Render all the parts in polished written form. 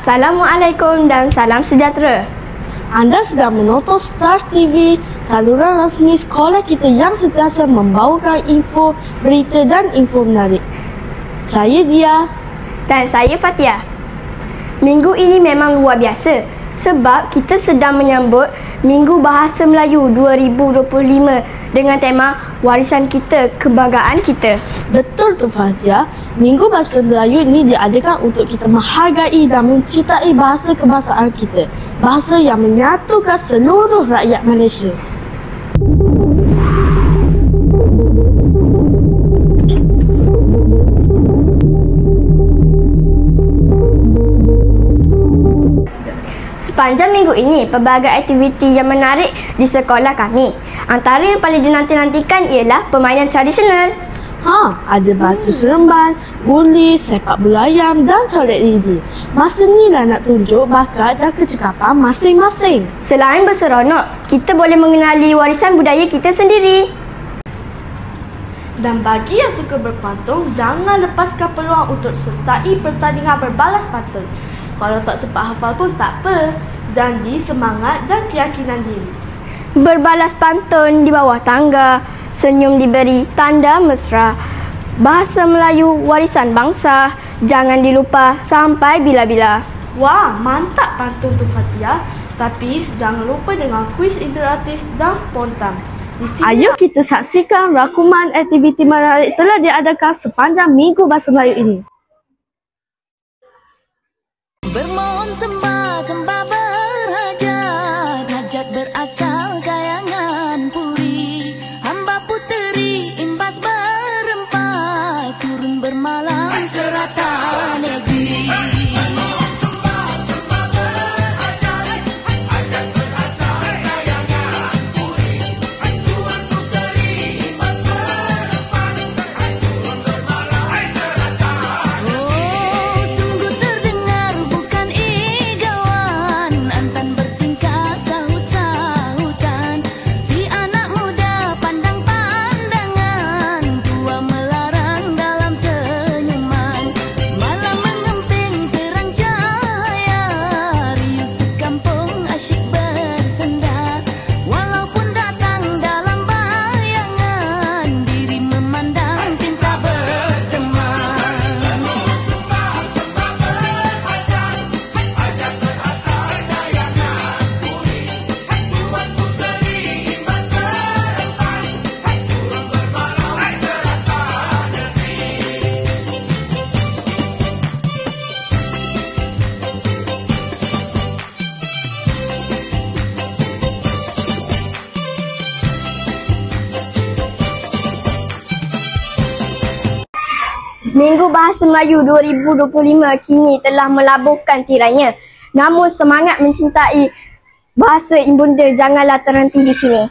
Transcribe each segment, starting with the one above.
Assalamualaikum dan salam sejahtera. Anda sedang menonton Stars TV, saluran rasmi sekolah kita yang sentiasa membawakan info, berita dan info menarik. Saya Dia. Dan saya Fatia. Minggu ini memang luar biasa sebab kita sedang menyambut Minggu Bahasa Melayu 2025 dengan tema Warisan Kita, Kebanggaan Kita. Betul tu Fatia, Minggu Bahasa Melayu ini diadakan untuk kita menghargai dan mencintai bahasa kebangsaan kita. Bahasa yang menyatukan seluruh rakyat Malaysia. Sepanjang minggu ini, pelbagai aktiviti yang menarik di sekolah kami. Antara yang paling dinanti-nantikan ialah permainan tradisional. Ada batu seremban, guli, sepak bola ayam dan colek lidi. Masa ni lah nak tunjuk bakat dan kecekapan masing-masing. Selain berseronok, kita boleh mengenali warisan budaya kita sendiri. Dan bagi yang suka berpantun, jangan lepaskan peluang untuk sertai pertandingan berbalas pantun. Kalau tak sempat hafal pun tak apa. Janji, semangat dan keyakinan diri. Berbalas pantun di bawah tangga, senyum diberi tanda mesra. Bahasa Melayu warisan bangsa, jangan dilupa sampai bila-bila. Wah, mantap pantun tu Fatia. Tapi jangan lupa dengan kuis interaktif dan spontan. Ayo kita saksikan rangkuman aktiviti menarik telah diadakan sepanjang Minggu Bahasa Melayu ini. Bermohon sembah berhajat, hajat berasal kayangan puri. Hamba puteri imbas berempat, turun bermalam serata negeri. Minggu Bahasa Melayu 2025 kini telah melabuhkan tirainya. Namun semangat mencintai bahasa ibunda janganlah terhenti di sini.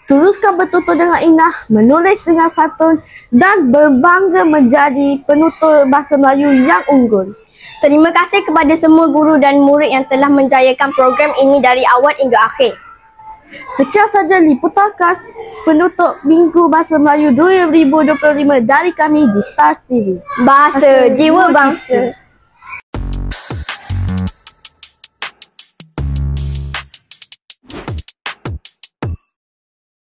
Teruskan bertutur dengan indah, menulis dengan santun dan berbangga menjadi penutur bahasa Melayu yang unggul. Terima kasih kepada semua guru dan murid yang telah menjayakan program ini dari awal hingga akhir. Sekian saja liputan khas penutup Minggu Bahasa Melayu 2025 dari kami di Stars TV. Bahasa Jiwa Bangsa.